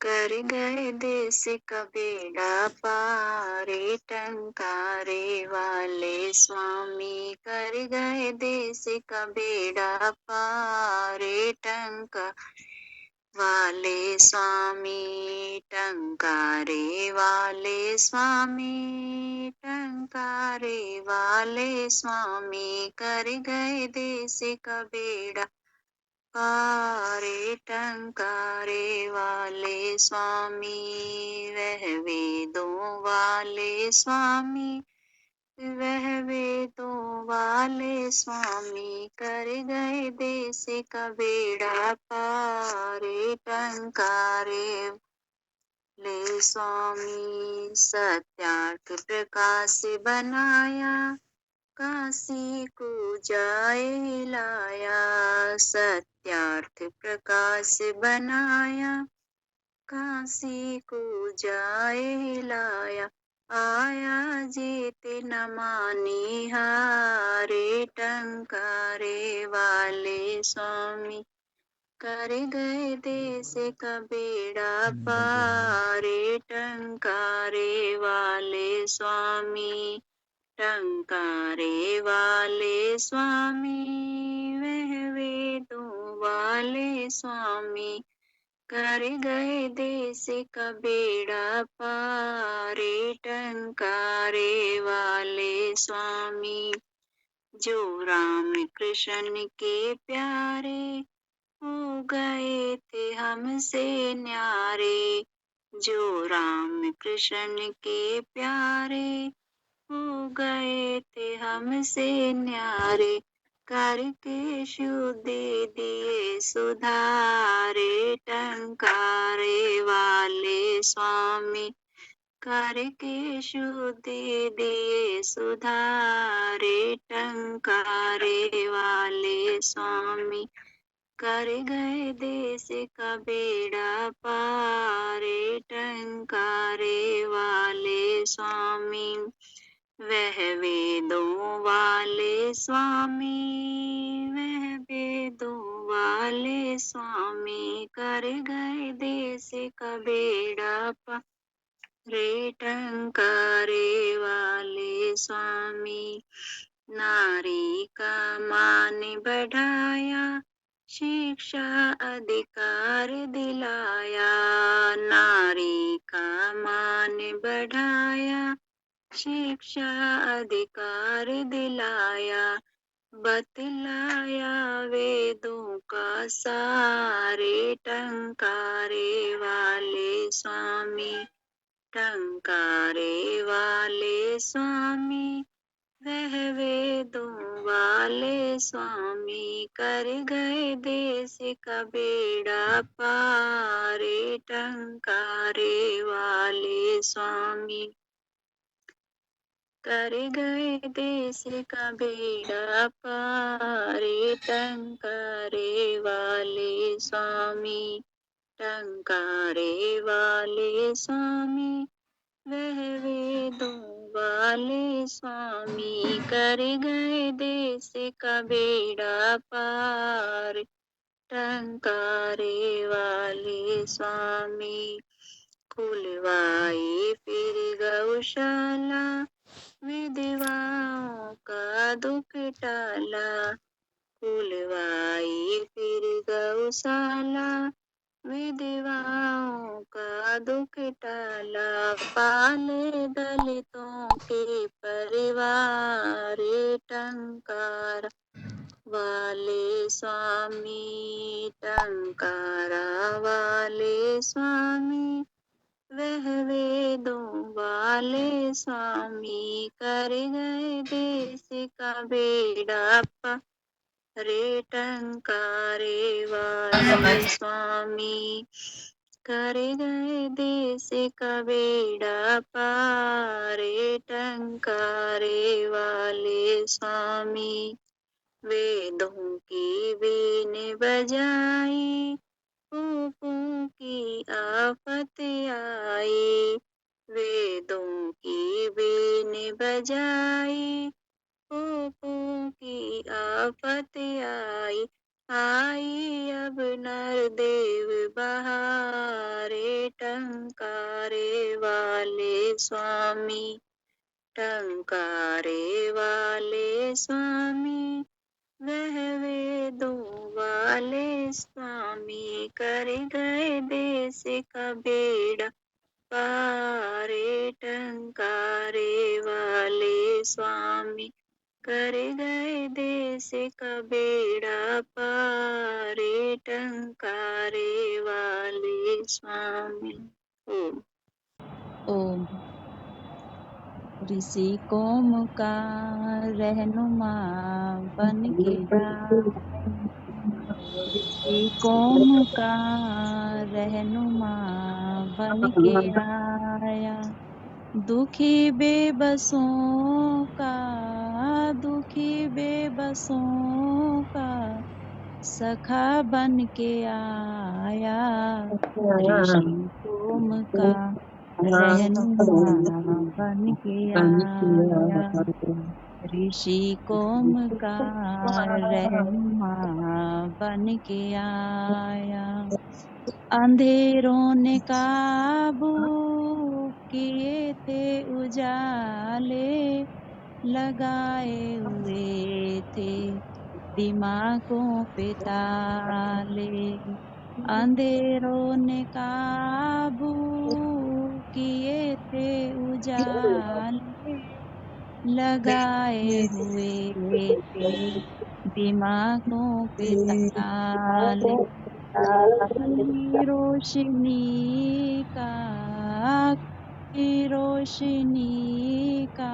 कर गए देश का बेड़ा पार, टंकारे वाले स्वामी कर गए देश का बेड़ा पार, टंका वाले स्वामी टंकारे वाले स्वामी टंकारे वाले स्वामी कर गए देश का बेड़ा पारे, टंकारे वाले स्वामी वह वेदों वाले स्वामी, वह वेदों वाले स्वामी कर गए देश का बेड़ा पारे, टंकारे ले स्वामी सत्यार्थ प्रकाश बनाया, काशी को जाए लाया, सत्यार्थ प्रकाश बनाया, काशी को जाए लाया, आया जीत न मानी हारे, टंकारे वाले स्वामी कर गए देश का बेड़ा पारे, टंकारे वाले स्वामी टंकारे वाले स्वामी वह वेदों वाले स्वामी कर गए देश का बेड़ा पारे, टंकारे वाले स्वामी जो राम कृष्ण के प्यारे हो गए थे हमसे न्यारे, जो राम कृष्ण के प्यारे हो गए थे हमसे न्यारे, करके शुद्धि दिए सुधारे, टंकारे वाले स्वामी करके शुद्धि दिए सुधारे, टंकारे वाले स्वामी कर गए देश का बेड़ा पारे, टंकारे वाले स्वामी वह वेदों वाले स्वामी, वह वेदों वाले स्वामी कर गए देश का बेड़ा पारे, टंकारे वाले स्वामी नारी का मान बढ़ाया, शिक्षा अधिकार दिलाया, नारी का मान बढ़ाया, शिक्षा अधिकार दिलाया, बतलाया वेदों का सारे, टंकारे वाले स्वामी टंकारे वाले स्वामी वह वेदों वाले स्वामी कर गए देश का बेड़ा पारे, टंकारे वाले स्वामी कर गए देश का बेड़ा पारे, टंकारे वाले स्वामी टंकारे वाले स्वामी वह वेदों वाले स्वामी कर गए देश का बेड़ा पार, टंकारे वाले स्वामी खुलवाई फिर गौशाला, विधवाओं का दुख टाला, खुलवाई फिर गौशाला, विधवाओं का दुख टाला, पाले दलितों के परिवार, टंकार वाले स्वामी टंकारा वाले स्वामी वह वेदों वाले स्वामी कर गए देश का बेड़ा पारे, टंकारे वाले स्वामी कर गए देश का बेड़ा पारे, टंकारे वाले स्वामी वेदों की बीन बजाई, पापों की आफत आई, वेदों की बीन बजाई, पापों की आफत आई, आई अब नरदेव बहारे, स्वामी, टंकारे वाले स्वामी, वह वेदों वाले स्वामी, कर गए देश का बेड़ा पारे, टंकारे वाले स्वामी, कर गए देश का बेड़ा पारे, टंकारे वाले स्वामी। ओम। ओम। ऋषि कौम का रहनुमा बन के आया, ऋषि कौम का रहनुमा बन के आया, दुखी बेबसों का सखा बन के आया, ऋषि कौम का रहनुमा बन के आया, ऋषि कौम का रहनुमा बन के आया, अंधेरों ने काबू किए थे उजाले, लगाए हुए थे दिमागों पे ताले, अंधेरों ने काबू किए थे उजाले, लगाए हुए थे दिमागों पे ताले, की रोशनी का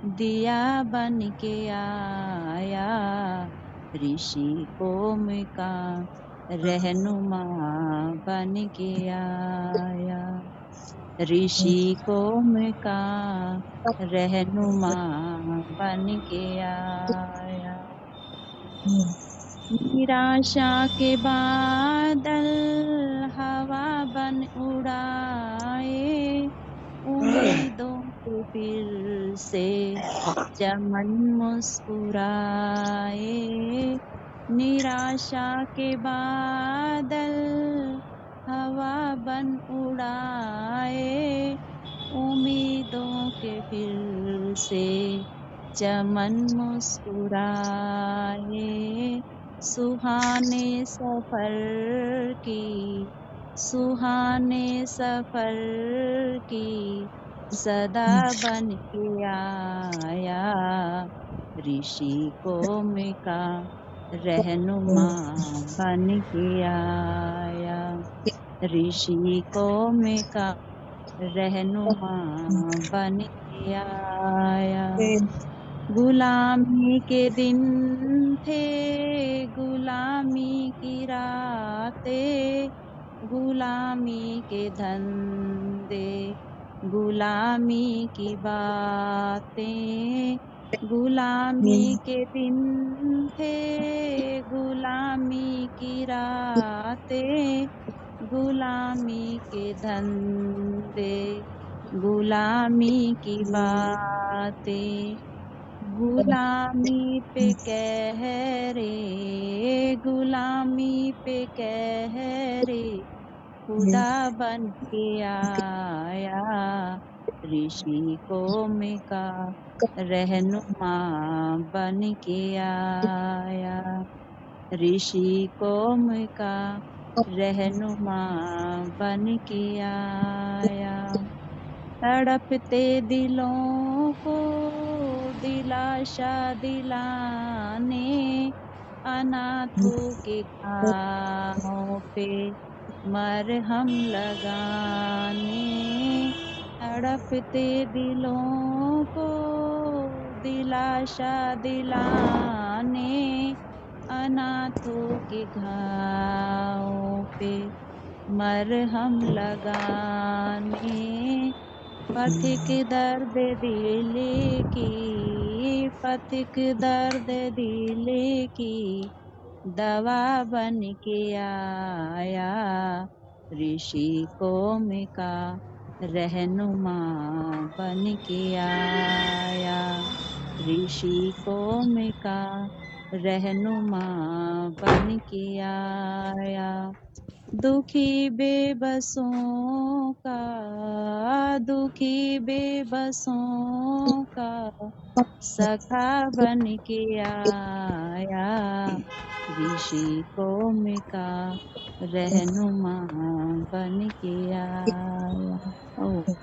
दिया बन के आया, ऋषि कौम का रहनुमा बन के आया, ऋषि कौम का रहनुमा बन के आया, निराशा के बादल हवा बन उड़ाए, उम्मीदों के फिर से चमन मुस्कुराए, निराशा के बादल हवा बन उड़ाए, उम्मीदों के फिर से चमन मुस्कुराए, सुहाने सफर की सदा बन के आया, ऋषि कौम का रहनुमा बन के आया, ऋषि कौम का रहनुमा बन के आया, गुलामी के दिन थे गुलामी की रातें, गुलामी के धंधे गुलामी की बातें, गुलामी के दिन थे गुलामी की रातें, गुलामी के धंधे गुलामी की बातें, गुलामी पे कहरे खुदा बन के आया, ऋषि कौम का रहनुमा बन के आया, ऋषि कौम का रहनुमा बन के आया, तड़पते दिलों को दिलाशा दिलाने, अनाथों के घावों पे मरहम लगाने, तड़पते दिलों को दिलाशा दिलाने, अनाथों के घावों पे मरहम लगाने, पथिक दर्द दिल की दवा बन के आया, ऋषि कौम का रहनुमा बन के आया, ऋषि कौम का रहनुमा बन के आया, दुखी बेबसों का सखा बन के आया, ऋषि कौम का रहनुमा बन के आया। ओ